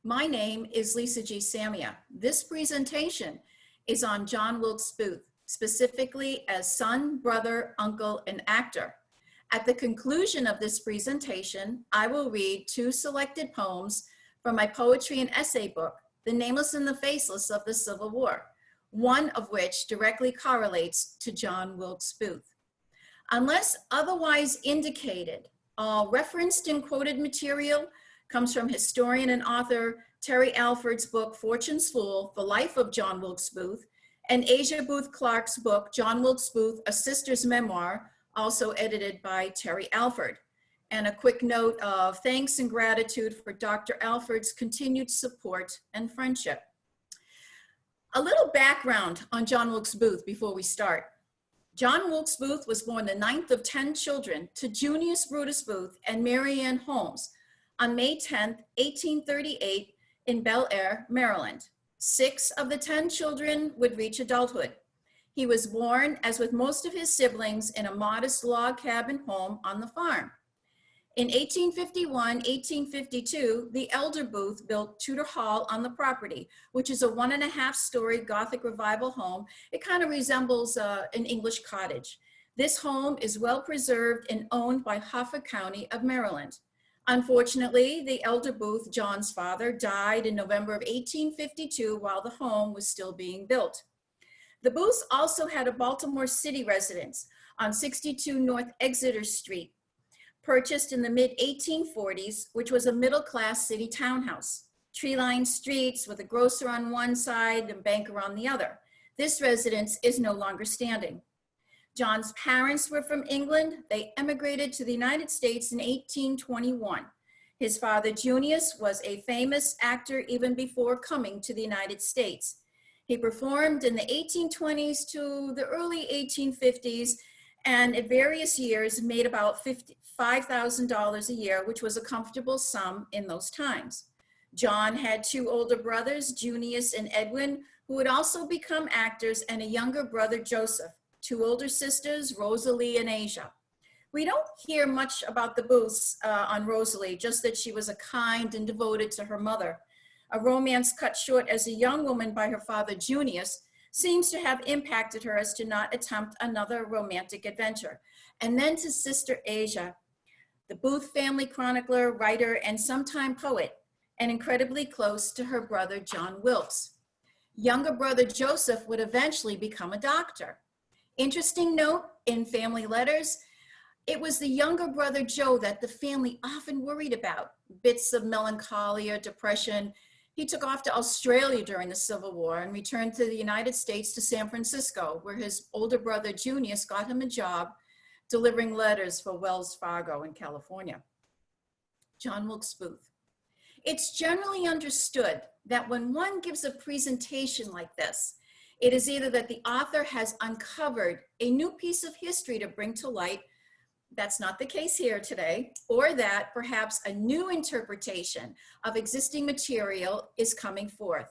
My name is Lisa G. Samia. This presentation is on John Wilkes Booth, specifically as son, brother, uncle, and actor. At the conclusion of this presentation, I will read two selected poems from my poetry and essay book, The Nameless and the Faceless of the Civil War, one of which directly correlates to John Wilkes Booth. Unless otherwise indicated, all referenced and quoted material comes from historian and author Terry Alford's book, Fortune's Fool, The Life of John Wilkes Booth, and Asia Booth Clark's book, John Wilkes Booth, A Sister's Memoir, also edited by Terry Alford. And a quick note of thanks and gratitude for Dr. Alford's continued support and friendship. A little background on John Wilkes Booth before we start. John Wilkes Booth was born the 9th of 10 children to Junius Brutus Booth and Mary Ann Holmes on May 10, 1838 in Bel Air, Maryland. 6 of the 10 children would reach adulthood. He was born, as with most of his siblings, in a modest log cabin home on the farm. In 1851-1852, the elder Booth built Tudor Hall on the property, which is a 1.5-story Gothic Revival home. It kind of resembles an English cottage. This home is well preserved and owned by Hoffa County of Maryland. Unfortunately, the elder Booth, John's father, died in November of 1852 while the home was still being built. The Booths also had a Baltimore City residence on 62 North Exeter Street, purchased in the mid-1840s, which was a middle-class city townhouse. Tree-lined streets with a grocer on one side and banker on the other. This residence is no longer standing. John's parents were from England. They emigrated to the United States in 1821. His father, Junius, was a famous actor even before coming to the United States. He performed in the 1820s to the early 1850s, and at various years made about $5,000 a year, which was a comfortable sum in those times. John had 2 older brothers, Junius and Edwin, who would also become actors, and a younger brother, Joseph. 2 older sisters, Rosalie and Asia. We don't hear much about the Booths on Rosalie, just that she was a kind and devoted to her mother. A romance cut short as a young woman by her father, Junius, seems to have impacted her as to not attempt another romantic adventure. And then to sister Asia, the Booth family chronicler, writer, and sometime poet, and incredibly close to her brother, John Wilkes. Younger brother Joseph would eventually become a doctor. Interesting note in family letters, it was the younger brother Joe that the family often worried about. Bits of melancholy or depression. He took off to Australia during the Civil War and returned to the United States to San Francisco, where his older brother Junius got him a job delivering letters for Wells Fargo in California. John Wilkes Booth. It's generally understood that when one gives a presentation like this, it is either that the author has uncovered a new piece of history to bring to light. That's not the case here today, or that perhaps a new interpretation of existing material is coming forth.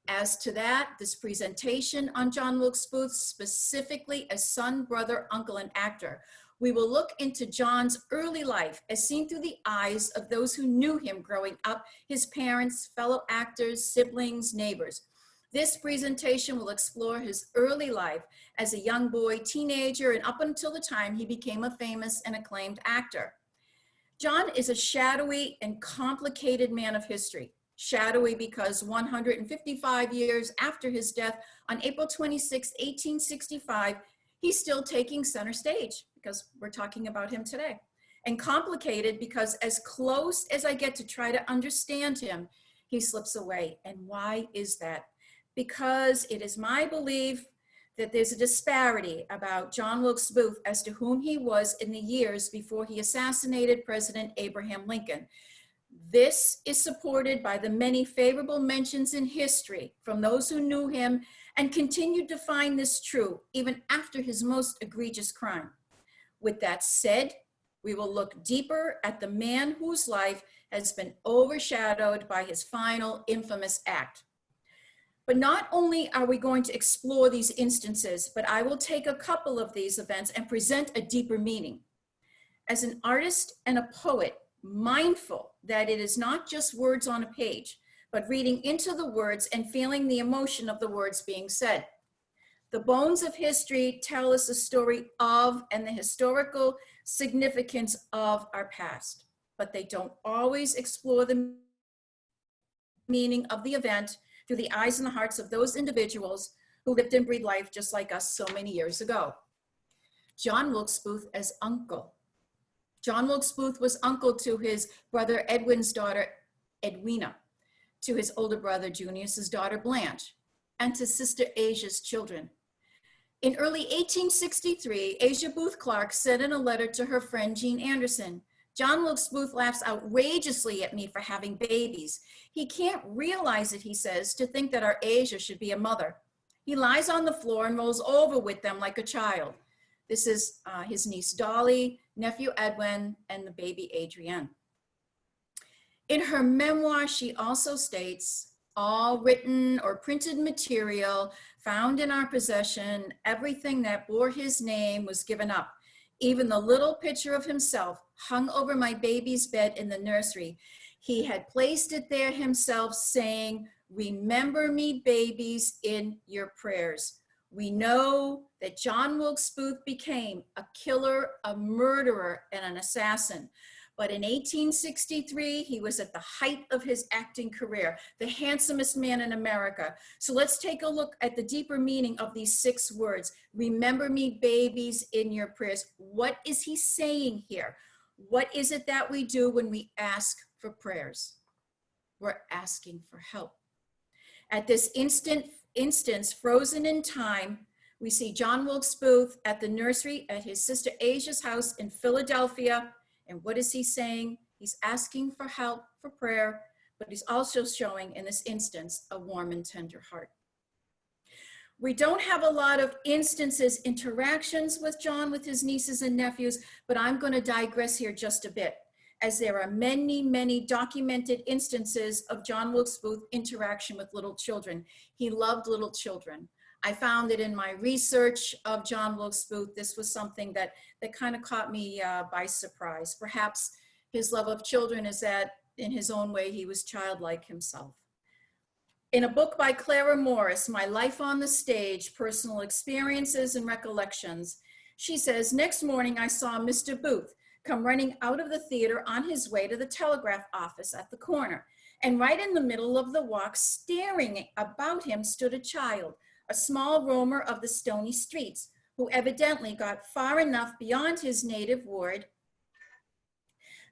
As to that, this presentation on John Wilkes Booth, specifically as son, brother, uncle, and actor, we will look into John's early life as seen through the eyes of those who knew him growing up, his parents, fellow actors, siblings, neighbors. This presentation will explore his early life as a young boy, teenager, and up until the time he became a famous and acclaimed actor. John is a shadowy and complicated man of history. Shadowy because 155 years after his death on April 26, 1865, he's still taking center stage because we're talking about him today. And complicated because as close as I get to try to understand him, he slips away. And why is that? Because it is my belief that there's a disparity about John Wilkes Booth as to whom he was in the years before he assassinated President Abraham Lincoln. This is supported by the many favorable mentions in history from those who knew him and continued to find this true even after his most egregious crime. With that said, we will look deeper at the man whose life has been overshadowed by his final infamous act. But not only are we going to explore these instances, but I will take a couple of these events and present a deeper meaning. As an artist and a poet, mindful that it is not just words on a page, but reading into the words and feeling the emotion of the words being said. The bones of history tell us the story of and the historical significance of our past, but they don't always explore the meaning of the event through the eyes and the hearts of those individuals who lived and breathed life just like us so many years ago. John Wilkes Booth as uncle. John Wilkes Booth was uncle to his brother Edwin's daughter, Edwina, to his older brother Junius's daughter Blanche, and to Sister Asia's children. In early 1863, Asia Booth Clark said in a letter to her friend Jean Anderson, "John Wilkes Booth laughs outrageously at me for having babies. He can't realize it," he says, "to think that our Asia should be a mother. He lies on the floor and rolls over with them like a child." This is his niece Dolly, nephew Edwin, and the baby Adrienne. In her memoir, she also states, "All written or printed material found in our possession, everything that bore his name was given up. Even the little picture of himself hung over my baby's bed in the nursery. He had placed it there himself, saying, 'Remember me, babies, in your prayers.' We know that John Wilkes Booth became a killer, a murderer, and an assassin. But in 1863, he was at the height of his acting career, the handsomest man in America. So let's take a look at the deeper meaning of these 6 words. Remember me, babies, in your prayers. What is he saying here? What is it that we do when we ask for prayers? We're asking for help. At this instance, frozen in time, we see John Wilkes Booth at the nursery at his sister Asia's house in Philadelphia. And what is he saying? He's asking for help, for prayer, but he's also showing in this instance a warm and tender heart. We don't have a lot of instances, interactions with John, with his nieces and nephews, but I'm going to digress here just a bit, as there are many, many documented instances of John Wilkes Booth interaction with little children. He loved little children. I found that in my research of John Wilkes Booth, this was something that kind of caught me by surprise. Perhaps his love of children is that in his own way, he was childlike himself. In a book by Clara Morris, My Life on the Stage, Personal Experiences and Recollections, she says, "Next morning I saw Mr. Booth come running out of the theater on his way to the telegraph office at the corner. And right in the middle of the walk, staring about him, stood a child, a small roamer of the stony streets, who evidently got far enough beyond his native ward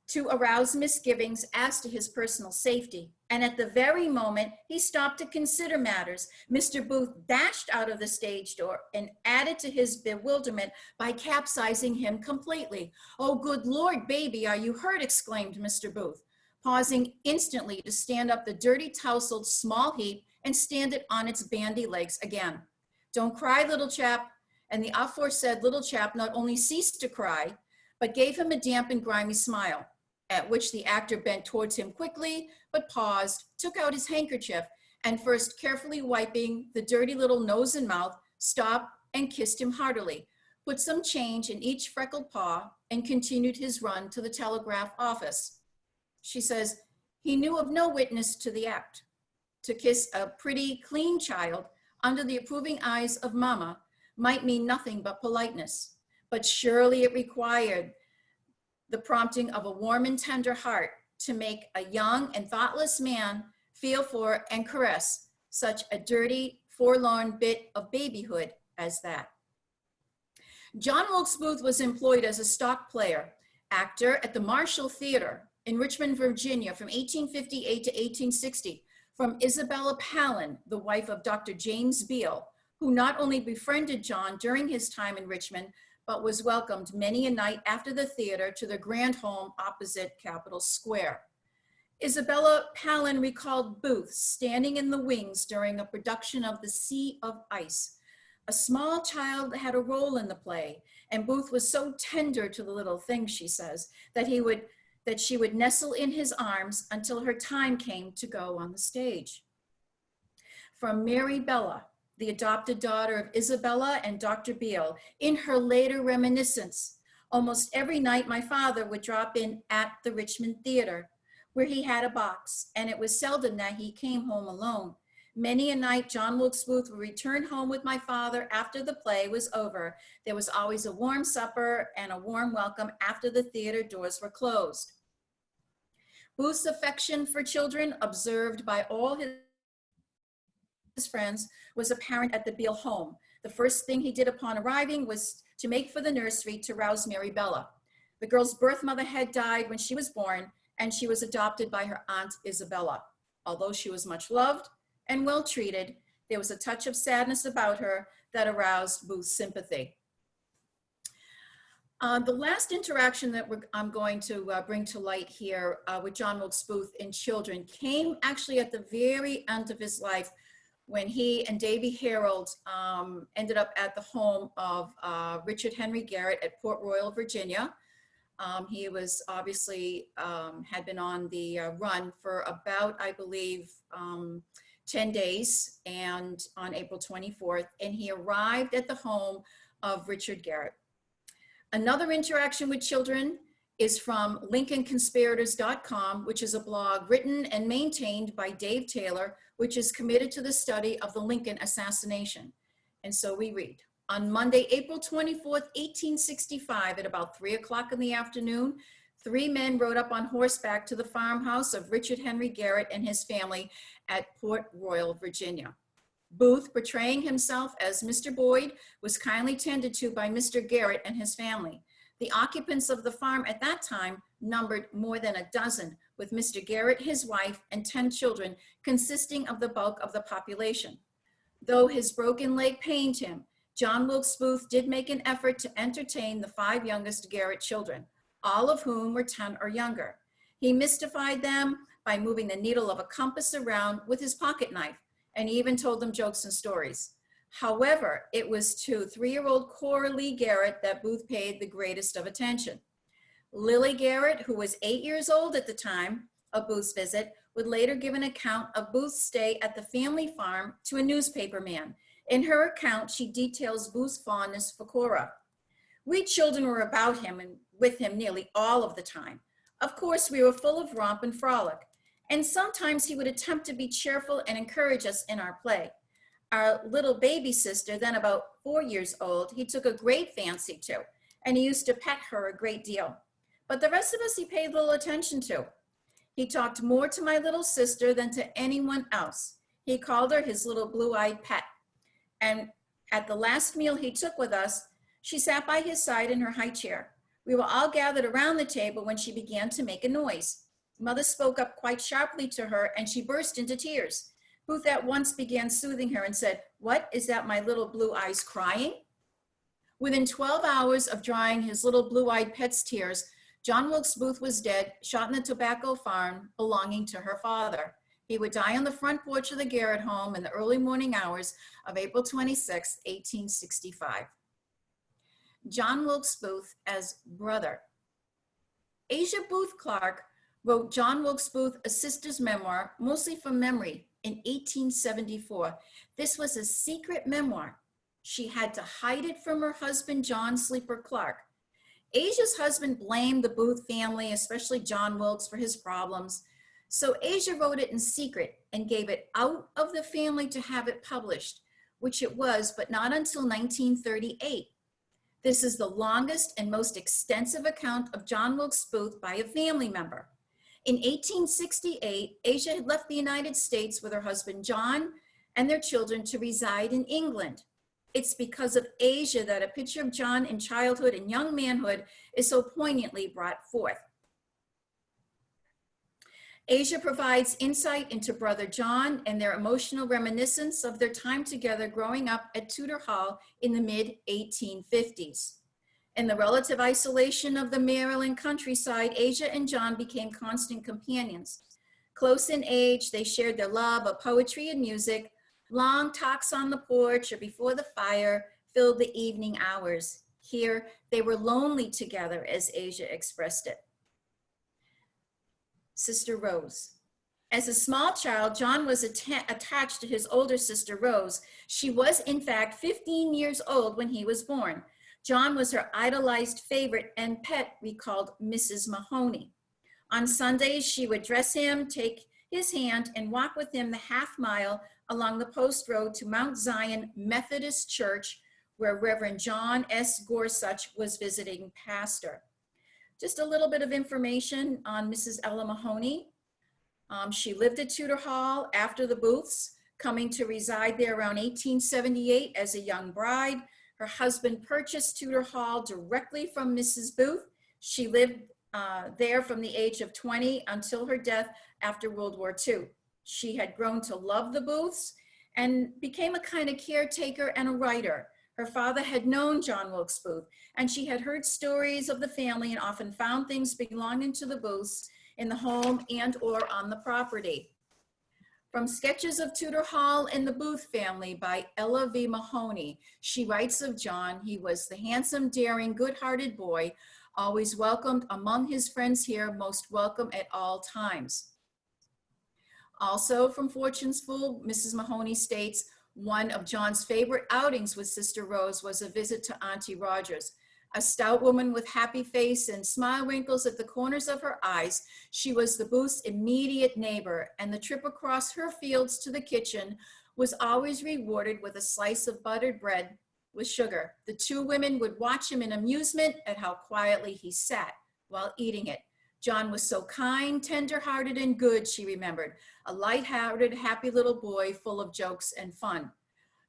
to arouse misgivings as to his personal safety. And at the very moment he stopped to consider matters, Mr. Booth dashed out of the stage door and added to his bewilderment by capsizing him completely. 'Oh, good Lord, baby, are you hurt?' exclaimed Mr. Booth, pausing instantly to stand up the dirty, tousled small heap and stand it on its bandy legs again. 'Don't cry, little chap.' And the aforesaid little chap not only ceased to cry, but gave him a damp and grimy smile, at which the actor bent towards him quickly, but paused, took out his handkerchief, and first carefully wiping the dirty little nose and mouth, stopped and kissed him heartily, put some change in each freckled paw, and continued his run to the telegraph office." She says, "He knew of no witness to the act. To kiss a pretty, clean child under the approving eyes of Mama might mean nothing but politeness, but surely it required the prompting of a warm and tender heart to make a young and thoughtless man feel for and caress such a dirty, forlorn bit of babyhood as that." John Wilkes Booth was employed as a stock player, actor at the Marshall Theater in Richmond, Virginia from 1858 to 1860, from Isabella Palin, the wife of Dr. James Beale, who not only befriended John during his time in Richmond, but was welcomed many a night after the theater to their grand home opposite Capitol Square. Isabella Palin recalled Booth standing in the wings during a production of The Sea of Ice. A small child had a role in the play, and Booth was so tender to the little thing, she says, that she would nestle in his arms until her time came to go on the stage. From Mary Bella, the adopted daughter of Isabella and Dr. Beale, in her later reminiscence, "Almost every night my father would drop in at the Richmond Theater. where he had a box, and it was seldom that he came home alone. Many a night, John Wilkes Booth would return home with my father after the play was over. There was always a warm supper and a warm welcome after the theater doors were closed. Booth's affection for children, observed by all his friends, was apparent at the Beale home. The first thing he did upon arriving was to make for the nursery to rouse Mary Bella. The girl's birth mother had died when she was born, and she was adopted by her aunt Isabella. Although she was much loved and well treated, there was a touch of sadness about her that aroused Booth's sympathy. The last interaction that I'm going to bring to light here with John Wilkes Booth and children came actually at the very end of his life, when he and Davy Harold ended up at the home of Richard Henry Garrett at Port Royal, Virginia. He was obviously had been on the run for about, I believe, 10 days, and on April 24th, and he arrived at the home of Richard Garrett. Another interaction with children is from LincolnConspirators.com, which is a blog written and maintained by Dave Taylor, which is committed to the study of the Lincoln assassination. And so we read, on Monday, April 24th, 1865, at about 3 o'clock in the afternoon, 3 men rode up on horseback to the farmhouse of Richard Henry Garrett and his family at Port Royal, Virginia. Booth, portraying himself as Mr. Boyd, was kindly tended to by Mr. Garrett and his family. The occupants of the farm at that time numbered more than a dozen, with Mr. Garrett, his wife, and 10 children, consisting of the bulk of the population. Though his broken leg pained him, John Wilkes Booth did make an effort to entertain the 5 youngest Garrett children, all of whom were 10 or younger. He mystified them by moving the needle of a compass around with his pocket knife, and he even told them jokes and stories. However, it was to 3-year-old Cora Lee Garrett that Booth paid the greatest of attention. Lily Garrett, who was 8 years old at the time of Booth's visit, would later give an account of Booth's stay at the family farm to a newspaper man. In her account, she details Booth's fondness for Cora. We children were about him and with him nearly all of the time. Of course, we were full of romp and frolic, and sometimes he would attempt to be cheerful and encourage us in our play. Our little baby sister, then about 4 years old, he took a great fancy to, and he used to pet her a great deal. But the rest of us he paid little attention to. He talked more to my little sister than to anyone else. He called her his little blue-eyed pet. And at the last meal he took with us, she sat by his side in her high chair. We were all gathered around the table when she began to make a noise. Mother spoke up quite sharply to her, and she burst into tears. Booth at once began soothing her and said, "What, is that my little blue eyes crying?" Within 12 hours of drying his little blue-eyed pet's tears, John Wilkes Booth was dead, shot in the tobacco farm belonging to her father. He would die on the front porch of the Garrett home in the early morning hours of April 26, 1865. John Wilkes Booth as brother. Asia Booth Clark wrote John Wilkes Booth a sister's memoir, mostly from memory, in 1874. This was a secret memoir. She had to hide it from her husband, John Sleeper Clark. Asia's husband blamed the Booth family, especially John Wilkes, for his problems. So Asia wrote it in secret and gave it out of the family to have it published, which it was, but not until 1938. This is the longest and most extensive account of John Wilkes Booth by a family member. In 1868, Asia had left the United States with her husband, John, and their children to reside in England. It's because of Asia that a picture of John in childhood and young manhood is so poignantly brought forth. Asia provides insight into brother John and their emotional reminiscence of their time together growing up at Tudor Hall in the mid-1850s. In the relative isolation of the Maryland countryside, Asia and John became constant companions. Close in age, they shared their love of poetry and music. Long talks on the porch or before the fire filled the evening hours. Here, they were lonely together, as Asia expressed it. Sister Rose. As a small child, John was attached to his older sister, Rose. She was, in fact, 15 years old when he was born. John was her idolized favorite and pet, recalled Mrs. Mahoney. On Sundays, she would dress him, take his hand, and walk with him the half-mile along the post road to Mount Zion Methodist Church, where Reverend John S. Gorsuch was visiting pastor. Just a little bit of information on Mrs. Ella Mahoney. She lived at Tudor Hall after the Booths, coming to reside there around 1878 as a young bride. Her husband purchased Tudor Hall directly from Mrs. Booth. She lived there from the age of 20 until her death after World War II. She had grown to love the Booths and became a kind of caretaker and a writer. Her father had known John Wilkes Booth, and she had heard stories of the family and often found things belonging to the Booths in the home and or on the property. From Sketches of Tudor Hall and the Booth Family by Ella V. Mahoney, she writes of John: he was the handsome, daring, good-hearted boy, always welcomed among his friends here, most welcome at all times. Also from Fortune's Fool, Mrs. Mahoney states, one of John's favorite outings with Sister Rose was a visit to Auntie Rogers. A stout woman with happy face and smile wrinkles at the corners of her eyes, she was the Booth's immediate neighbor, and the trip across her fields to the kitchen was always rewarded with a slice of buttered bread with sugar. The two women would watch him in amusement at how quietly he sat while eating it. John was so kind, tender-hearted, and good, she remembered, a light-hearted, happy little boy full of jokes and fun.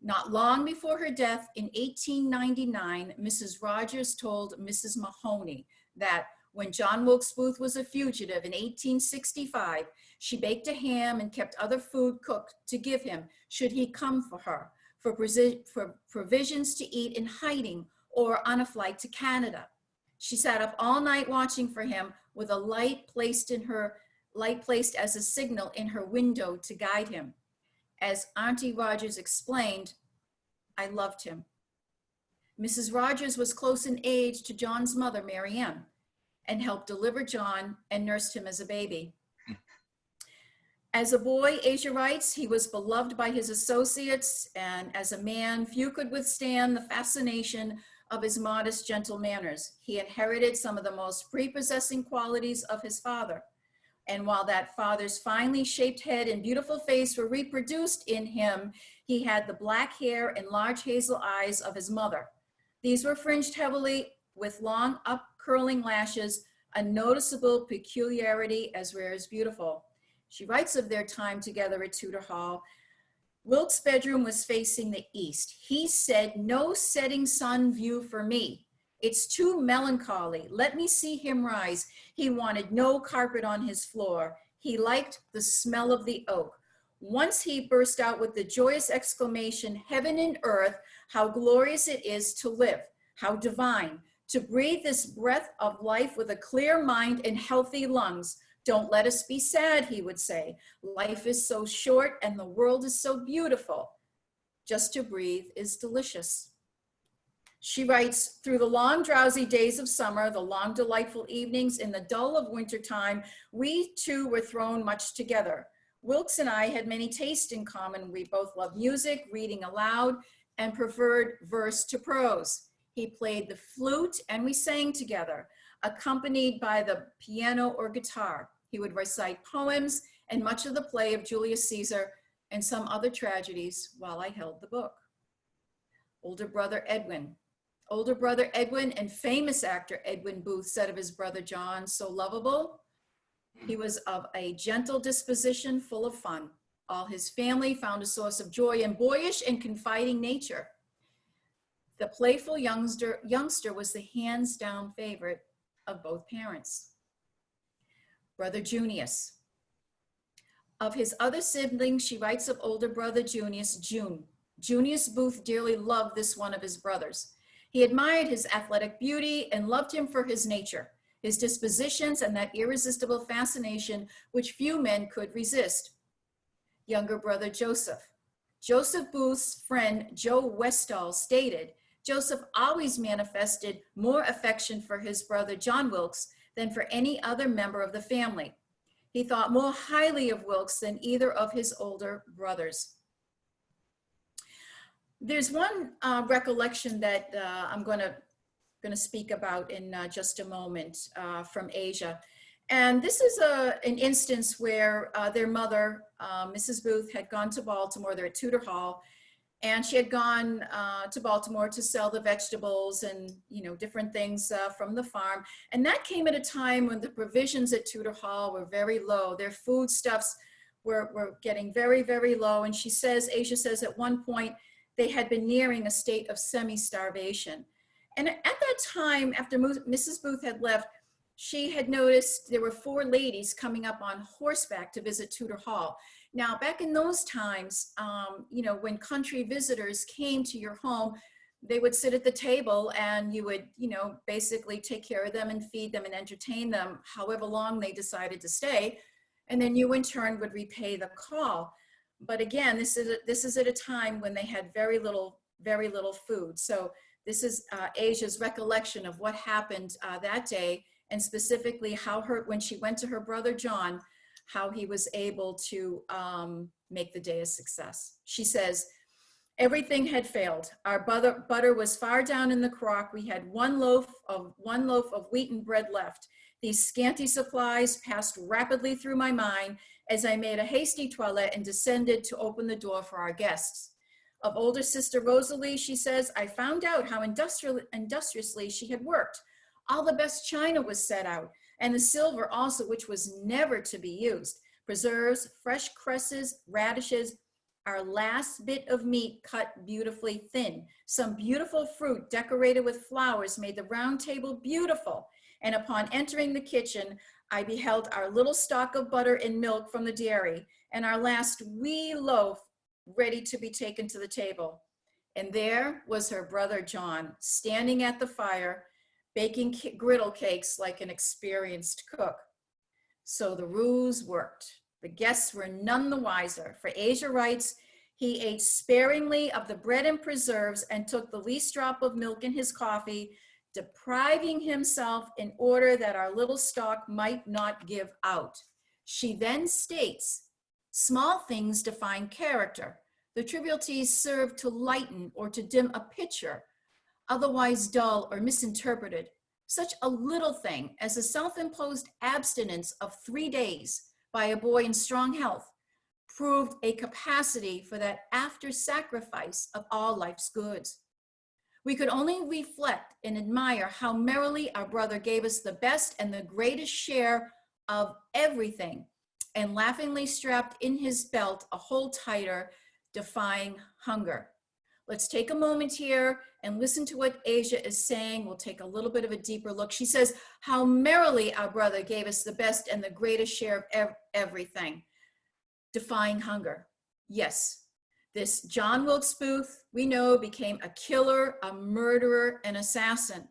Not long before her death in 1899, Mrs. Rogers told Mrs. Mahoney that when John Wilkes Booth was a fugitive in 1865, she baked a ham and kept other food cooked to give him should he come for her, for provisions to eat in hiding or on a flight to Canada. She sat up all night watching for him with a light placed as a signal in her window to guide him. As Auntie Rogers explained, I loved him. Mrs. Rogers was close in age to John's mother, Mary Ann, and helped deliver John and nursed him as a baby. As a boy, Asia writes, he was beloved by his associates, and as a man, few could withstand the fascination of his modest, gentle manners. He inherited some of the most prepossessing qualities of his father. And while that father's finely shaped head and beautiful face were reproduced in him, he had the black hair and large hazel eyes of his mother. These were fringed heavily with long up-curling lashes, a noticeable peculiarity as rare as beautiful. She writes of their time together at Tudor Hall. Wilkes' bedroom was facing the east. He said, no setting sun view for me. It's too melancholy. Let me see him rise. He wanted no carpet on his floor. He liked the smell of the oak. Once he burst out with the joyous exclamation, heaven and earth, how glorious it is to live, how divine, to breathe this breath of life with a clear mind and healthy lungs. Don't let us be sad, he would say. Life is so short and the world is so beautiful. Just to breathe is delicious. She writes, through the long drowsy days of summer, the long delightful evenings in the dull of wintertime, we two were thrown much together. Wilkes and I had many tastes in common. We both loved music, reading aloud, and preferred verse to prose. He played the flute and we sang together, accompanied by the piano or guitar. He would recite poems and much of the play of Julius Caesar and some other tragedies while I held the book. Older brother Edwin. Older brother Edwin and famous actor Edwin Booth said of his brother John, so lovable. He was of a gentle disposition, full of fun. All his family found a source of joy in boyish and confiding nature. The playful youngster was the hands-down favorite of both parents. Brother Junius. Of his other siblings, she writes of older brother Junius, June. Junius Booth dearly loved this one of his brothers. He admired his athletic beauty and loved him for his nature, his dispositions, and that irresistible fascination which few men could resist. Younger brother Joseph. Joseph Booth's friend Joe Westall stated, Joseph always manifested more affection for his brother John Wilkes than for any other member of the family. He thought more highly of Wilkes than either of his older brothers. There's one recollection that I'm going to speak about in just a moment from Asia. And this is an instance where their mother, Mrs. Booth, had gone to Baltimore. They're at Tudor Hall, and she had gone to Baltimore to sell the vegetables and, you know, different things from the farm. And that came at a time when the provisions at Tudor Hall were very low. Their foodstuffs were getting very, very low. And she says, Asia says, at one point they had been nearing a state of semi-starvation. And at that time, after Mrs. Booth had left, she had noticed there were 4 ladies coming up on horseback to visit Tudor Hall. Now, back in those times, you know, when country visitors came to your home, they would sit at the table and you would, you know, basically take care of them and feed them and entertain them however long they decided to stay. And then you in turn would repay the call. But again, this is at a time when they had very little food. So this is Asia's recollection of what happened that day, and specifically how when she went to her brother John, how he was able to make the day a success. She says, everything had failed. Our butter was far down in the crock. We had one loaf of wheaten bread left. These scanty supplies passed rapidly through my mind as I made a hasty toilet and descended to open the door for our guests. Of older sister Rosalie, she says, I found out how industriously she had worked. All the best china was set out, and the silver also, which was never to be used. Preserves, fresh cresses, radishes, our last bit of meat cut beautifully thin. Some beautiful fruit decorated with flowers made the round table beautiful. And upon entering the kitchen, I beheld our little stock of butter and milk from the dairy, and our last wee loaf ready to be taken to the table. And there was her brother John, standing at the fire, baking griddle cakes like an experienced cook. So the ruse worked. The guests were none the wiser, for Asia writes, he ate sparingly of the bread and preserves and took the least drop of milk in his coffee, depriving himself in order that our little stock might not give out. She then states, small things define character. The trivialities serve to lighten or to dim a picture, otherwise dull or misinterpreted. Such a little thing as a self-imposed abstinence of 3 days by a boy in strong health proved a capacity for that after sacrifice of all life's goods. We could only reflect and admire how merrily our brother gave us the best and the greatest share of everything, and laughingly strapped in his belt a whole tighter, defying hunger. Let's take a moment here and listen to what Asia is saying. We'll take a little bit of a deeper look. She says, how merrily our brother gave us the best and the greatest share of everything, defying hunger. Yes, this John Wilkes Booth, we know, became a killer, a murderer, an assassin.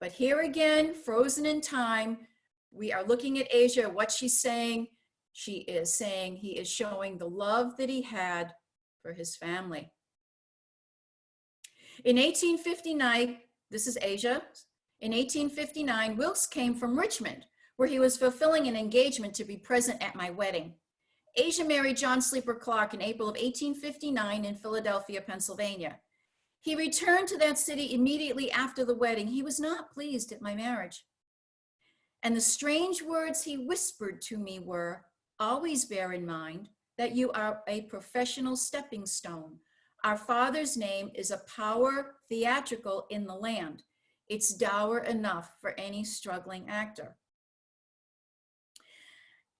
But here again, frozen in time, we are looking at Asia, what she's saying. She is saying he is showing the love that he had for his family. In 1859, this is Asia. In 1859, Wilkes came from Richmond, where he was fulfilling an engagement to be present at my wedding. Asia married John Sleeper Clark in April of 1859 in Philadelphia, Pennsylvania. He returned to that city immediately after the wedding. He was not pleased at my marriage. And the strange words he whispered to me were, always bear in mind that you are a professional stepping stone. Our Father's name is a power theatrical in the land. It's dower enough for any struggling actor.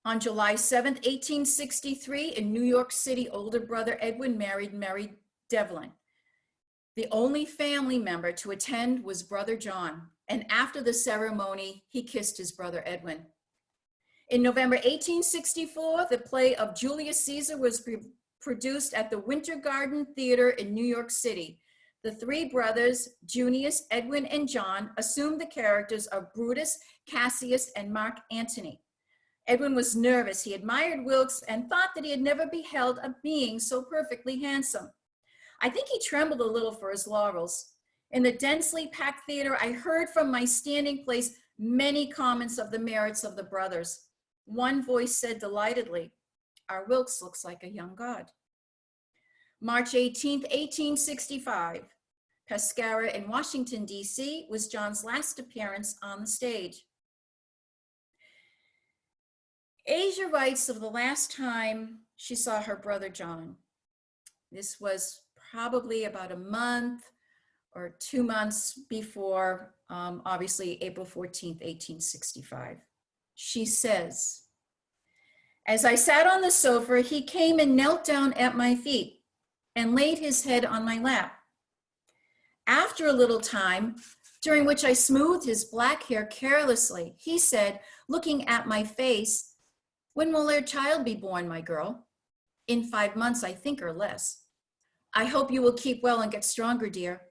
On July 7th, 1863, in New York City, older brother Edwin married Mary Devlin. The only family member to attend was brother John, and after the ceremony, he kissed his brother Edwin. In November 1864, the play of Julius Caesar was produced at the Winter Garden Theater in New York City. The 3 brothers, Junius, Edwin, and John, assumed the characters of Brutus, Cassius, and Mark Antony. Edwin was nervous. He admired Wilkes and thought that he had never beheld a being so perfectly handsome. I think he trembled a little for his laurels. In the densely packed theater, I heard from my standing place many comments of the merits of the brothers. One voice said delightedly, our Wilkes looks like a young god. March 18th, 1865, Pescara in Washington, D.C. was John's last appearance on the stage. Asia writes of the last time she saw her brother John. This was probably about a month or 2 months before, obviously, April 14th, 1865. She says, "As I sat on the sofa, he came and knelt down at my feet and laid his head on my lap. After a little time, during which I smoothed his black hair carelessly, he said, looking at my face, 'When will their child be born, my girl?' 'In 5 months, I think, or less.' 'I hope you will keep well and get stronger, dear.'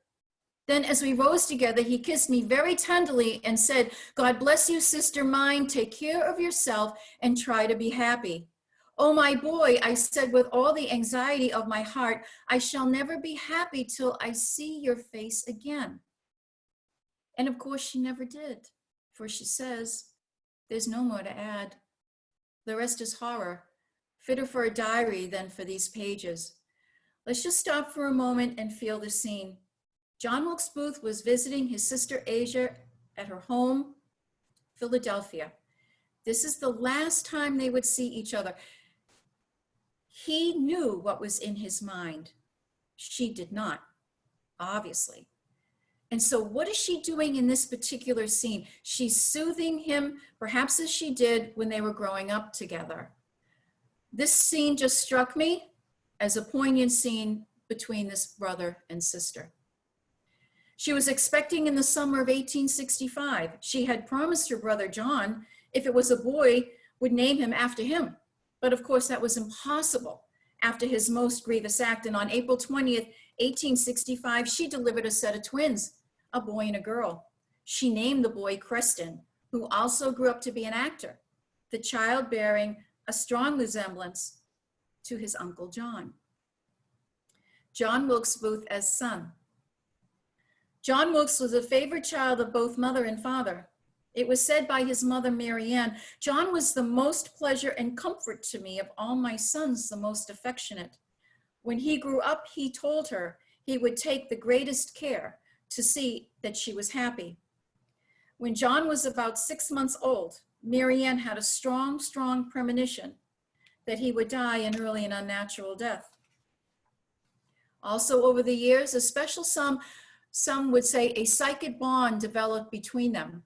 Then as we rose together, he kissed me very tenderly and said, 'God bless you, sister mine. Take care of yourself and try to be happy.' 'Oh, my boy,' I said with all the anxiety of my heart, 'I shall never be happy till I see your face again.' And of course she never did, for she says, there's no more to add. The rest is horror, fitter for a diary than for these pages. Let's just stop for a moment and feel the scene. John Wilkes Booth was visiting his sister Asia at her home, Philadelphia. This is the last time they would see each other. He knew what was in his mind. She did not, obviously. And so what is she doing in this particular scene? She's soothing him, perhaps as she did when they were growing up together. This scene just struck me as a poignant scene between this brother and sister. She was expecting in the summer of 1865. She had promised her brother John, if it was a boy, would name him after him. But of course that was impossible after his most grievous act. And on April 20th, 1865, she delivered a set of twins, a boy and a girl. She named the boy Creston, who also grew up to be an actor, the child bearing a strong resemblance to his uncle John. John Wilkes Booth as son. John Wilkes was a favorite child of both mother and father. It was said by his mother, Mary Ann, "John was the most pleasure and comfort to me of all my sons, the most affectionate. When he grew up, he told her he would take the greatest care to see that she was happy." When John was about 6 months old, Mary Ann had a strong premonition that he would die an early and unnatural death. Also over the years, a special some would say a psychic bond developed between them.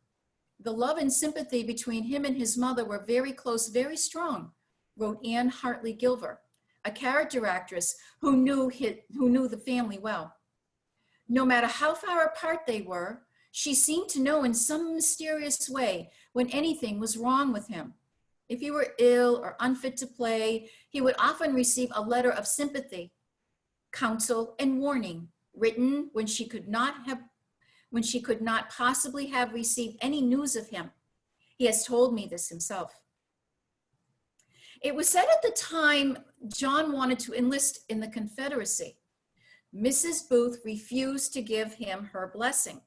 The love and sympathy between him and his mother were very close, very strong, wrote Anne Hartley Gilver, a character actress who knew the family well. No matter how far apart they were, she seemed to know in some mysterious way when anything was wrong with him. If he were ill or unfit to play, he would often receive a letter of sympathy, counsel, and warning, written when she could not possibly have received any news of him. He has told me this himself. It was said at the time John wanted to enlist in the Confederacy. Mrs. Booth refused to give him her blessing.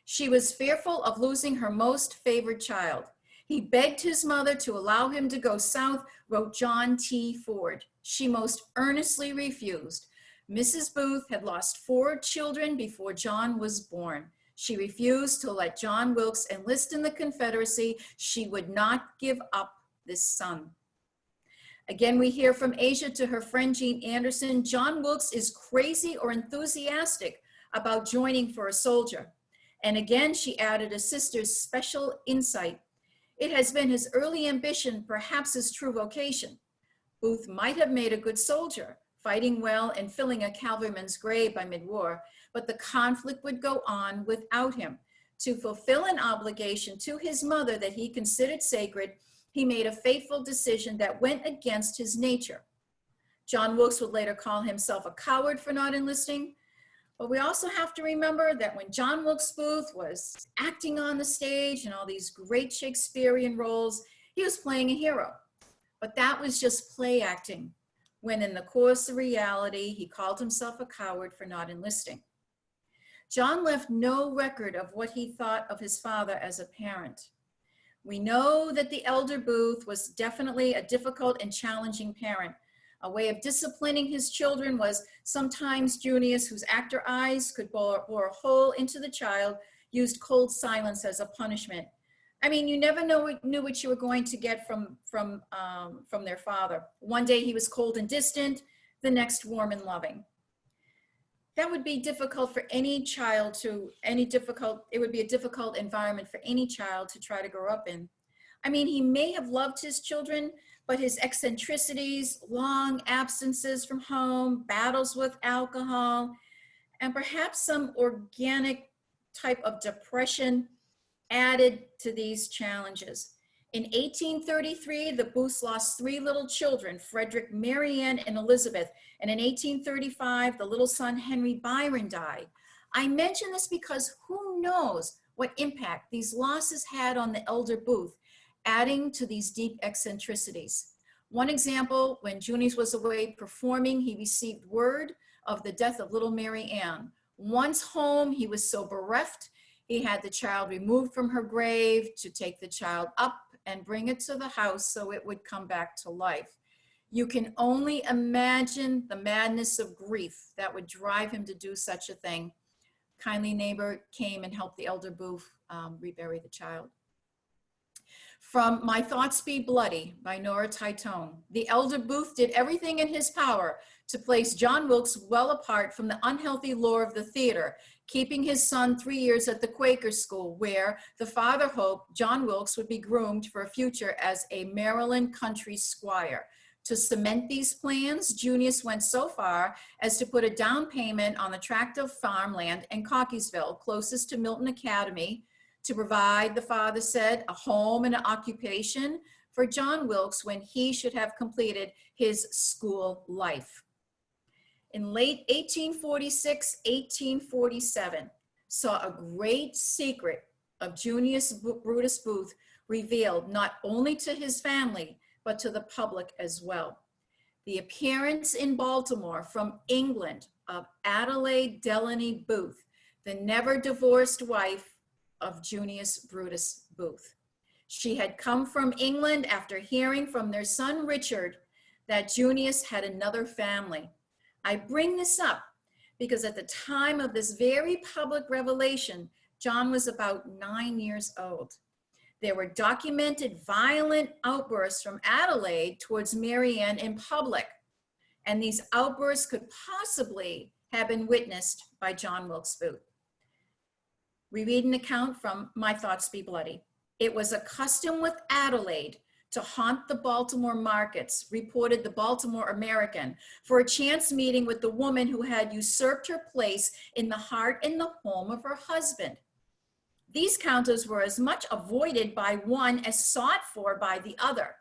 She was fearful of losing her most favored child. He begged his mother to allow him to go south, wrote John T. Ford. She most earnestly refused. Mrs. Booth had lost 4 children before John was born. She refused to let John Wilkes enlist in the Confederacy. She would not give up this son. Again, we hear from Asia to her friend Jean Anderson, John Wilkes is crazy or enthusiastic about joining for a soldier. And again, she added a sister's special insight. It has been his early ambition, perhaps his true vocation. Booth might have made a good soldier, fighting well and filling a cavalryman's grave by mid-war, but the conflict would go on without him. To fulfill an obligation to his mother that he considered sacred, he made a fateful decision that went against his nature. John Wilkes would later call himself a coward for not enlisting, but we also have to remember that when John Wilkes Booth was acting on the stage in all these great Shakespearean roles, he was playing a hero, but that was just play acting, when in the course of reality, he called himself a coward for not enlisting. John left no record of what he thought of his father as a parent. We know that the elder Booth was definitely a difficult and challenging parent. A way of disciplining his children was sometimes Junius, whose actor eyes could bore a hole into the child, used cold silence as a punishment. I mean, you never knew what you were going to get from their father. One day he was cold and distant, the next warm and loving. That would be difficult for any child it would be a difficult environment for any child to try to grow up in. I mean, he may have loved his children, but his eccentricities, long absences from home, battles with alcohol, and perhaps some organic type of depression added to these challenges. In 1833, the Booths lost 3 little children, Frederick, Mary Ann, and Elizabeth. And in 1835, the little son, Henry Byron, died. I mention this because who knows what impact these losses had on the elder Booth, adding to these deep eccentricities. One example, when Junius was away performing, he received word of the death of little Mary Ann. Once home, he was so bereft, he had the child removed from her grave to take the child up and bring it to the house so it would come back to life. You can only imagine the madness of grief that would drive him to do such a thing. Kindly neighbor came and helped the elder Booth rebury the child. From My Thoughts Be Bloody by Nora Titone. The elder Booth did everything in his power to place John Wilkes well apart from the unhealthy lore of the theater, keeping his son 3 years at the Quaker school, where the father hoped John Wilkes would be groomed for a future as a Maryland country squire. To cement these plans, Junius went so far as to put a down payment on the tract of farmland in Cockeysville, closest to Milton Academy, to provide, the father said, a home and an occupation for John Wilkes when he should have completed his school life. In late 1846, 1847, saw a great secret of Junius Brutus Booth revealed not only to his family, but to the public as well. The appearance in Baltimore from England of Adelaide Delaney Booth, the never divorced wife of Junius Brutus Booth. She had come from England after hearing from their son Richard that Junius had another family. I bring this up because at the time of this very public revelation, John was about 9 years old. There were documented violent outbursts from Adelaide towards Mary Ann in public, and these outbursts could possibly have been witnessed by John Wilkes Booth. We read an account from My Thoughts Be Bloody. It was a custom with Adelaide to haunt the Baltimore markets, reported the Baltimore American, for a chance meeting with the woman who had usurped her place in the heart and the home of her husband. These counters were as much avoided by one as sought for by the other.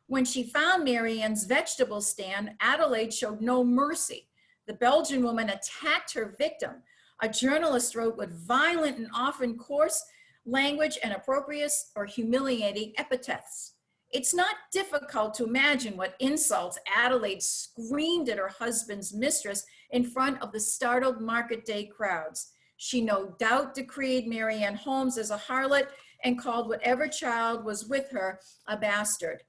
When she found Mary Ann's vegetable stand, Adelaide showed no mercy. The Belgian woman attacked her victim. A journalist wrote with violent and often coarse language and inappropriate or humiliating epithets. It's not difficult to imagine what insults Adelaide screamed at her husband's mistress in front of the startled market day crowds. She no doubt decreed Mary Ann Holmes as a harlot and called whatever child was with her a bastard.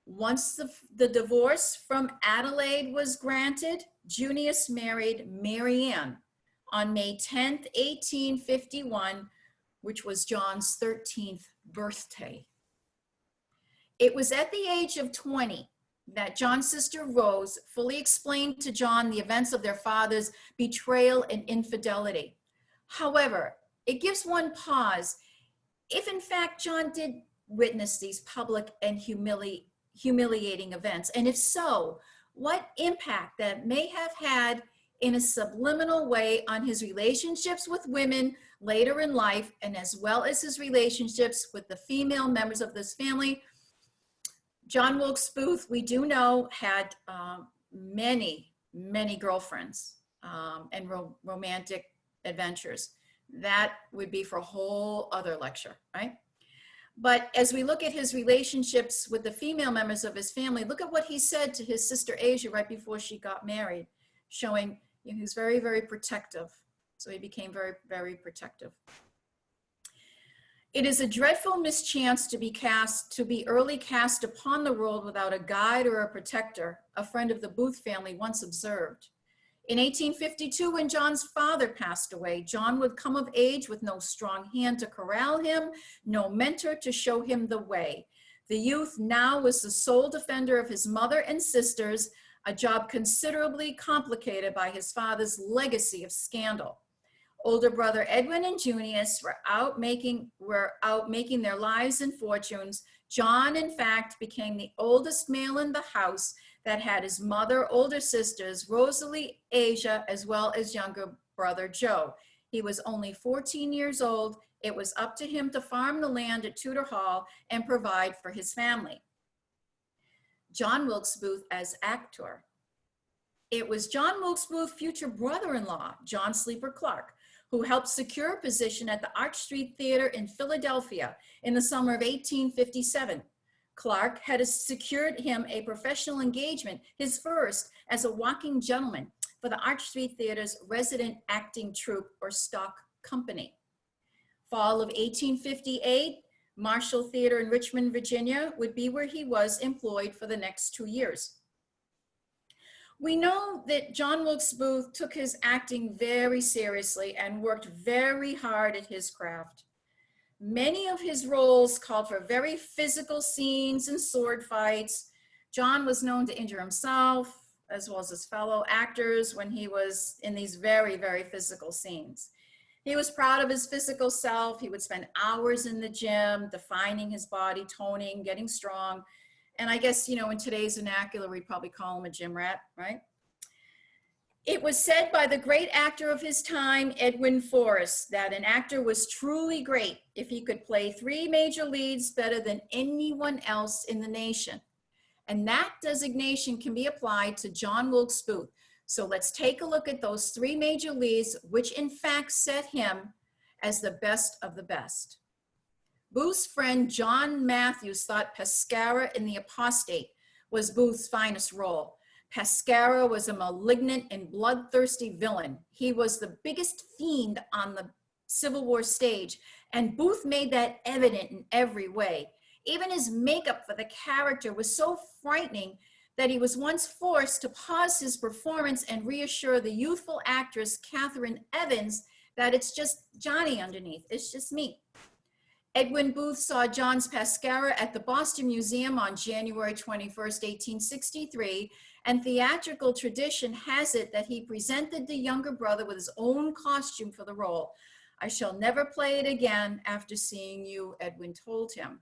Once the divorce from Adelaide was granted, Junius married Mary Ann on May 10th, 1851, which was John's 13th birthday. It was at the age of 20 that John's sister Rose fully explained to John the events of their father's betrayal and infidelity. However, it gives one pause if in fact John did witness these public and humiliating events, and if so, what impact that may have had in a subliminal way on his relationships with women later in life, and as well as his relationships with the female members of this family. John Wilkes Booth, we do know, had many girlfriends and romantic adventures. That would be for a whole other lecture, right? But as we look at his relationships with the female members of his family, look at what he said to his sister Asia right before she got married, showing he was very, very protective. So he became very, very protective. It is a dreadful mischance to be early cast upon the world without a guide or a protector, a friend of the Booth family once observed. In 1852, when John's father passed away, John would come of age with no strong hand to corral him, no mentor to show him the way. The youth now was the sole defender of his mother and sisters, a job considerably complicated by his father's legacy of scandal. Older brother Edwin and Junius were out making their lives and fortunes. John, in fact, became the oldest male in the house that had his mother, older sisters, Rosalie, Asia, as well as younger brother Joe. He was only 14 years old. It was up to him to farm the land at Tudor Hall and provide for his family. John Wilkes Booth as actor. It was John Wilkes Booth's future brother-in-law, John Sleeper Clark, who helped secure a position at the Arch Street Theater in Philadelphia in the summer of 1857. Clark had secured him a professional engagement, his first as a walking gentleman for the Arch Street Theater's resident acting troupe or stock company. Fall of 1858, Marshall Theater in Richmond, Virginia would be where he was employed for the next 2 years. We know that John Wilkes Booth took his acting very seriously and worked very hard at his craft. Many of his roles called for very physical scenes and sword fights. John was known to injure himself as well as his fellow actors when he was in these very, very physical scenes. He was proud of his physical self. He would spend hours in the gym, defining his body, toning, getting strong. And I guess, you know, in today's vernacular, we'd probably call him a gym rat, right? It was said by the great actor of his time, Edwin Forrest, that an actor was truly great if he could play 3 major leads better than anyone else in the nation. And that designation can be applied to John Wilkes Booth. So let's take a look at those 3 major leads, which in fact set him as the best of the best. Booth's friend John Matthews thought Pescara in The Apostate was Booth's finest role. Pescara was a malignant and bloodthirsty villain. He was the biggest fiend on the Civil War stage, and Booth made that evident in every way. Even his makeup for the character was so frightening that he was once forced to pause his performance and reassure the youthful actress Katharine Evans that it's just Johnny underneath, it's just me. Edwin Booth saw John's Pescara at the Boston Museum on January 21st, 1863, and theatrical tradition has it that he presented the younger brother with his own costume for the role. "I shall never play it again after seeing you," Edwin told him.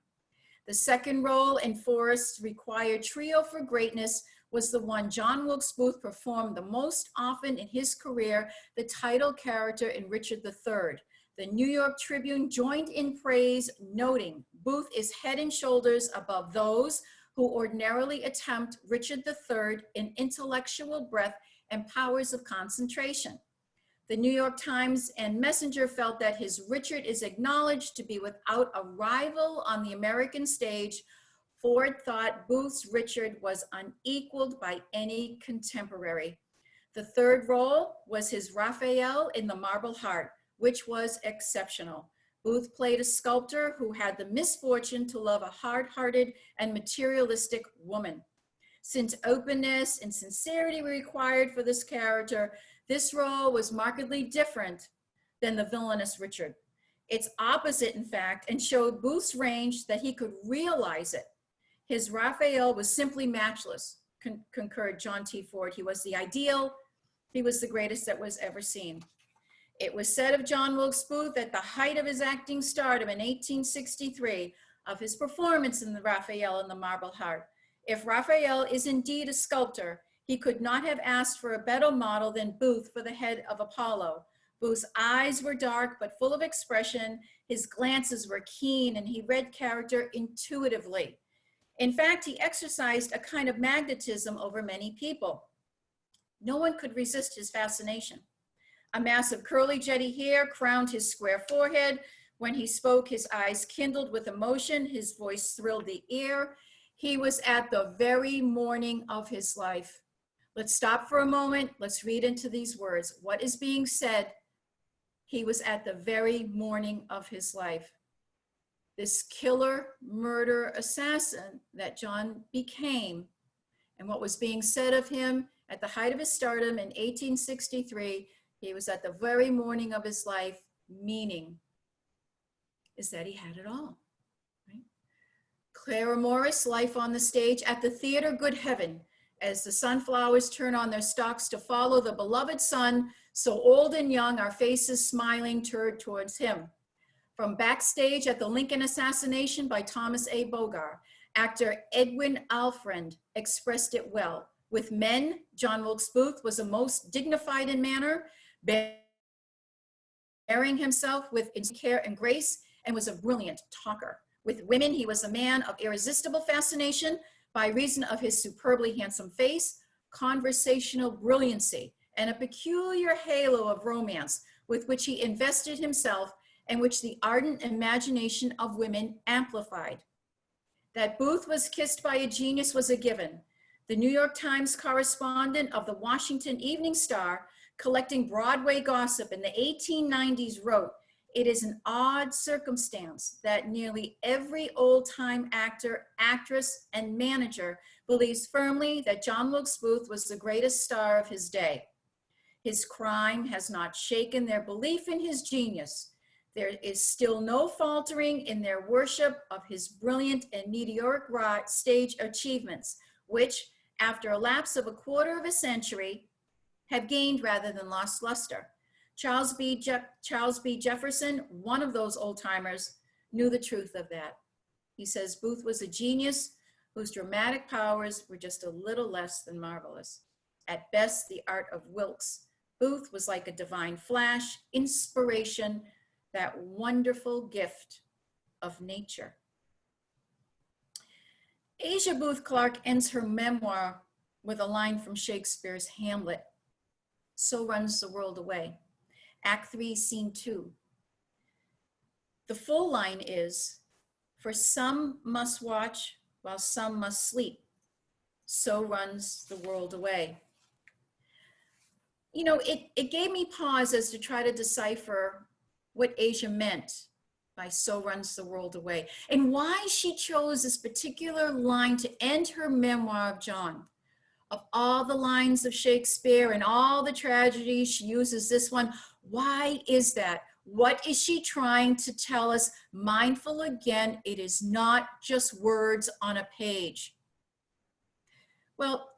The second role in Forrest's required trio for greatness was the one John Wilkes Booth performed the most often in his career, the title character in Richard III. The New York Tribune joined in praise, noting Booth is head and shoulders above those who ordinarily attempt Richard III in intellectual breadth and powers of concentration. The New York Times and Messenger felt that his Richard is acknowledged to be without a rival on the American stage. Ford thought Booth's Richard was unequaled by any contemporary. The third role was his Raphael in The Marble Heart, which was exceptional. Booth played a sculptor who had the misfortune to love a hard-hearted and materialistic woman. Since openness and sincerity were required for this character, this role was markedly different than the villainous Richard. It's opposite, in fact, and showed Booth's range that he could realize it. His Raphael was simply matchless, concurred John T. Ford. He was the ideal. He was the greatest that was ever seen. It was said of John Wilkes Booth at the height of his acting stardom in 1863 of his performance in the Raphael in the Marble Heart. If Raphael is indeed a sculptor, he could not have asked for a better model than Booth for the head of Apollo. Booth's eyes were dark but full of expression. His glances were keen and he read character intuitively. In fact, he exercised a kind of magnetism over many people. No one could resist his fascination. A mass of curly jetty hair crowned his square forehead. When he spoke, his eyes kindled with emotion. His voice thrilled the ear. He was at the very morning of his life. Let's stop for a moment. Let's read into these words. What is being said? He was at the very morning of his life. This killer, murder, assassin that John became, and what was being said of him At the height of his stardom in 1863, he was at the very morning of his life, meaning is that he had it all. Right? Clara Morris, life on the stage. At the theater, Good Heaven, as the sunflowers turn on their stalks to follow the beloved sun, so old and young, our faces smiling turned towards him. From backstage at the Lincoln assassination by Thomas A. Bogar, actor Edwin Alfred expressed it well. With men, John Wilkes Booth was the most dignified in manner, bearing himself with care and grace, and was a brilliant talker. With women, he was a man of irresistible fascination by reason of his superbly handsome face, conversational brilliancy, and a peculiar halo of romance with which he invested himself and which the ardent imagination of women amplified. That Booth was kissed by a genius was a given. The New York Times correspondent of the Washington Evening Star, collecting Broadway gossip in the 1890s, wrote, "It is an odd circumstance that nearly every old-time actor, actress, and manager believes firmly that John Wilkes Booth was the greatest star of his day. His crime has not shaken their belief in his genius. There is still no faltering in their worship of his brilliant and meteoric stage achievements, which, after a lapse of a quarter of a century, have gained rather than lost luster." Charles B. Jefferson, one of those old timers, knew the truth of that. He says Booth was a genius whose dramatic powers were just a little less than marvelous. At best, the art of Wilkes. Booth was like a divine flash, inspiration, that wonderful gift of nature. Asia Booth Clark ends her memoir with a line from Shakespeare's Hamlet, "So runs the world away." Act 3, Scene 2. The full line is, "For some must watch while some must sleep. So runs the world away." You know, it gave me pause as to try to decipher what Asia meant by "so runs the world away" and why she chose this particular line to end her memoir of John. Of all the lines of Shakespeare and all the tragedies, she uses this one. Why is that? What is she trying to tell us? Mindful again, it is not just words on a page. Well,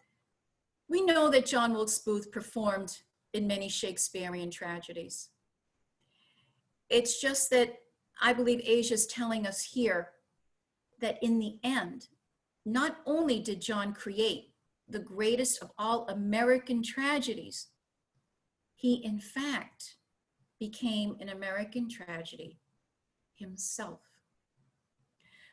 we know that John Wilkes Booth performed in many Shakespearean tragedies. It's just that I believe Asia's telling us here that in the end, not only did John create the greatest of all American tragedies, he in fact became an American tragedy himself.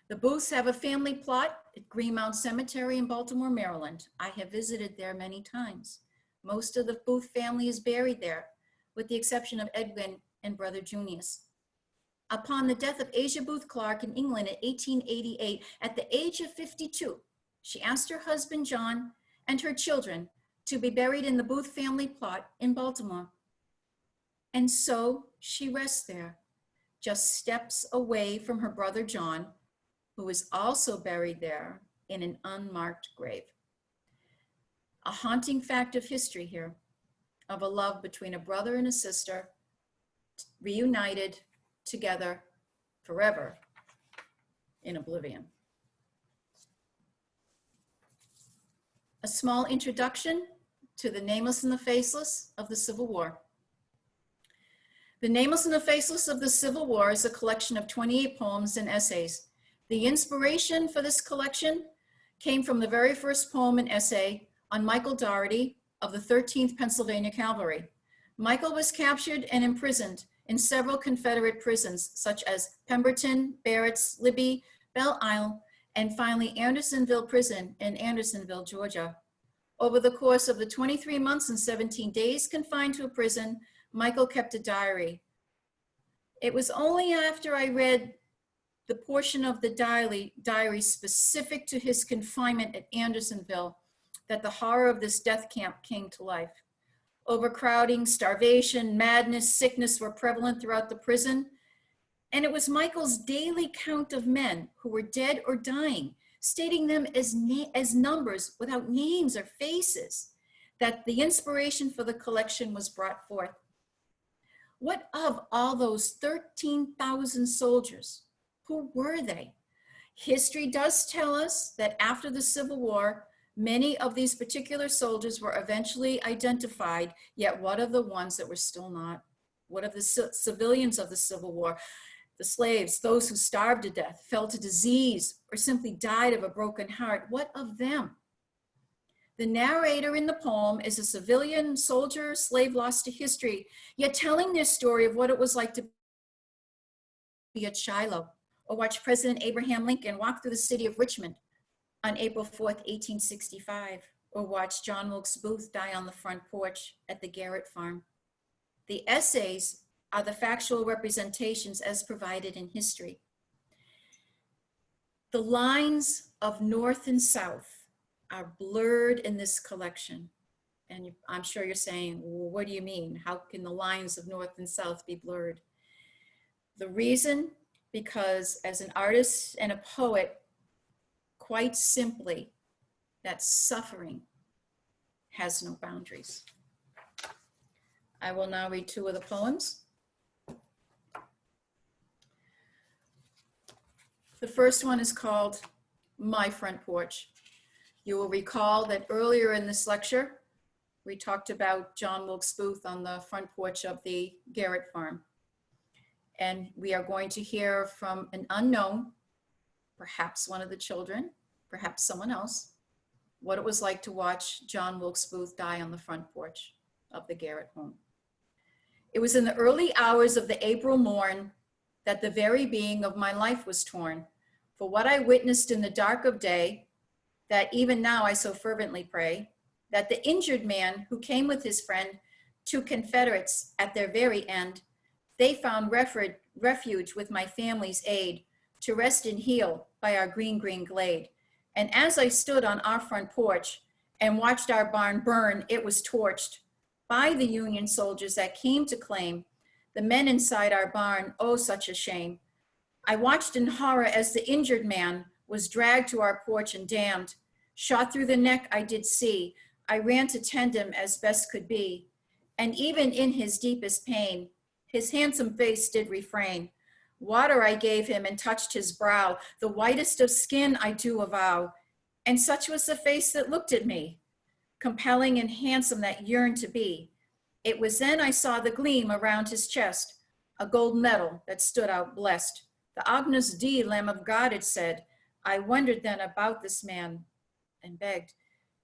The Booths have a family plot at Greenmount Cemetery in Baltimore, Maryland. I have visited there many times. Most of the Booth family is buried there, with the exception of Edwin and brother Junius. Upon the death of Asia Booth Clark in England in 1888, at the age of 52, she asked her husband John and her children to be buried in the Booth family plot in Baltimore. And so she rests there, just steps away from her brother John, who is also buried there in an unmarked grave. A haunting fact of history here, of a love between a brother and a sister, reunited together forever in oblivion. A small introduction to The Nameless and the Faceless of the Civil War. The Nameless and the Faceless of the Civil War is a collection of 28 poems and essays. The inspiration for this collection came from the very first poem and essay on Michael Dougherty of the 13th Pennsylvania Cavalry. Michael was captured and imprisoned in several Confederate prisons, such as Pemberton, Barracks, Libby, Belle Isle, and finally Andersonville Prison in Andersonville, Georgia. Over the course of the 23 months and 17 days confined to a prison, Michael kept a diary. It was only after I read the portion of the diary specific to his confinement at Andersonville that the horror of this death camp came to life. Overcrowding, starvation, madness, sickness were prevalent throughout the prison. And it was Michael's daily count of men who were dead or dying, stating them as numbers without names or faces, that the inspiration for the collection was brought forth. What of all those 13,000 soldiers? Who were they? History does tell us that after the Civil War, many of these particular soldiers were eventually identified, yet what of the ones that were still not? What of the civilians of the Civil War? The slaves, those who starved to death, fell to disease, or simply died of a broken heart. What of them? The narrator in the poem is a civilian soldier, slave lost to history, yet telling their story of what it was like to be at Shiloh, or watch President Abraham Lincoln walk through the city of Richmond on April 4th, 1865, or watch John Wilkes Booth die on the front porch at the Garrett farm. The essays are the factual representations as provided in history. The lines of North and South are blurred in this collection. And I'm sure you're saying, well, what do you mean? How can the lines of North and South be blurred? The reason, because as an artist and a poet, quite simply, that suffering has no boundaries. I will now read two of the poems. The first one is called My Front Porch. You will recall that earlier in this lecture, we talked about John Wilkes Booth on the front porch of the Garrett farm. And we are going to hear from an unknown, perhaps one of the children, perhaps someone else, what it was like to watch John Wilkes Booth die on the front porch of the Garrett home. It was in the early hours of the April morn that the very being of my life was torn. For what I witnessed in the dark of day, that even now I so fervently pray, that the injured man who came with his friend, two Confederates at their very end, they found refuge with my family's aid to rest and heal by our green glade. And as I stood on our front porch and watched our barn burn, it was torched by the Union soldiers that came to claim the men inside our barn. Oh, such a shame. I watched in horror as the injured man was dragged to our porch and damned. Shot through the neck I did see. I ran to tend him as best could be. And even in his deepest pain, his handsome face did refrain. Water I gave him and touched his brow. The whitest of skin I do avow. And such was the face that looked at me, compelling and handsome that yearned to be. It was then I saw the gleam around his chest, a gold medal that stood out blessed. The Agnus Dei, Lamb of God, it said. I wondered then about this man and begged.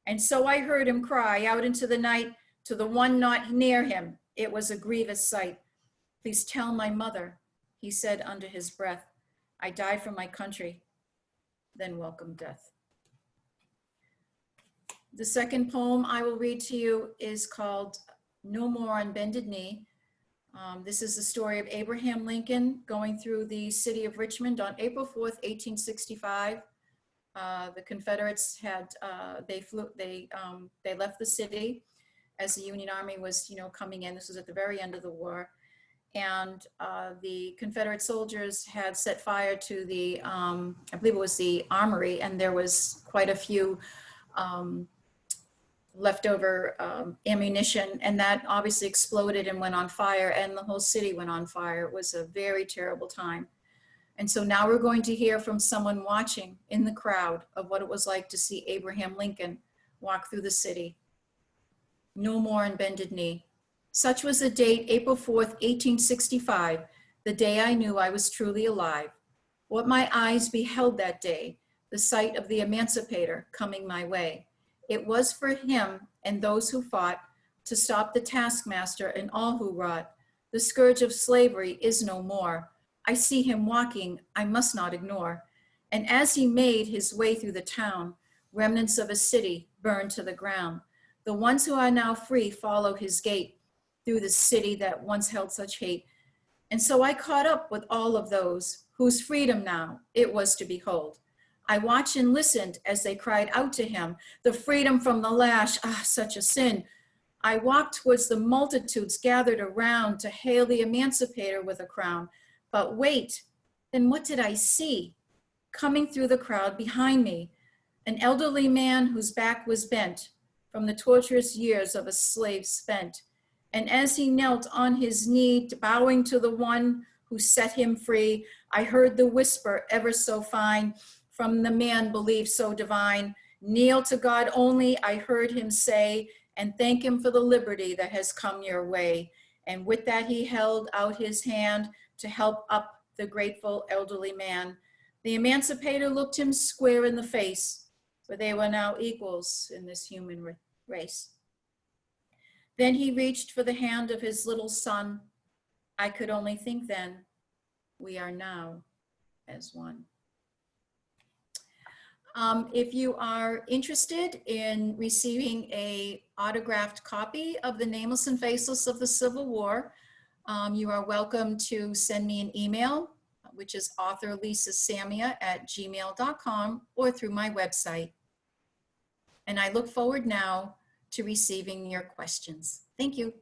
And so I heard him cry out into the night to the one not near him. It was a grievous sight. Please tell my mother, he said under his breath, I died for my country, then welcome death. The second poem I will read to you is called No More on Bended Knee. This is the story of Abraham Lincoln going through the city of Richmond on April 4th, 1865. The Confederates had, they left the city as the Union Army was, coming in. This was at the very end of the war. And the Confederate soldiers had set fire to the, I believe it was the armory, and there was quite a few leftover ammunition, and that obviously exploded and went on fire, and the whole city went on fire. It was a very terrible time. And so now we're going to hear from someone watching in the crowd of what it was like to see Abraham Lincoln walk through the city. No more on bended knee. Such was the date, April 4th, 1865, the day I knew I was truly alive. What my eyes beheld that day, the sight of the emancipator coming my way. It was for him and those who fought to stop the taskmaster and all who wrought. The scourge of slavery is no more. I see him walking, I must not ignore. And as he made his way through the town, remnants of a city burned to the ground. The ones who are now free follow his gait through the city that once held such hate. And so I caught up with all of those whose freedom now it was to behold. I watched and listened as they cried out to him, the freedom from the lash, such a sin. I walked towards the multitudes gathered around to hail the emancipator with a crown. But wait, then what did I see? Coming through the crowd behind me, an elderly man whose back was bent, from the torturous years of a slave spent. And as he knelt on his knee, bowing to the one who set him free, I heard the whisper ever so fine from the man believed so divine. Kneel to God only, I heard him say, and thank him for the liberty that has come your way. And with that, he held out his hand to help up the grateful elderly man. The emancipator looked him square in the face, for they were now equals in this human race. Then he reached for the hand of his little son. I could only think then, we are now as one. If you are interested in receiving an autographed copy of The Nameless and Faceless of the Civil War, you are welcome to send me an email, which is authorlisasamia@gmail.com, or through my website. And I look forward now to receiving your questions. Thank you.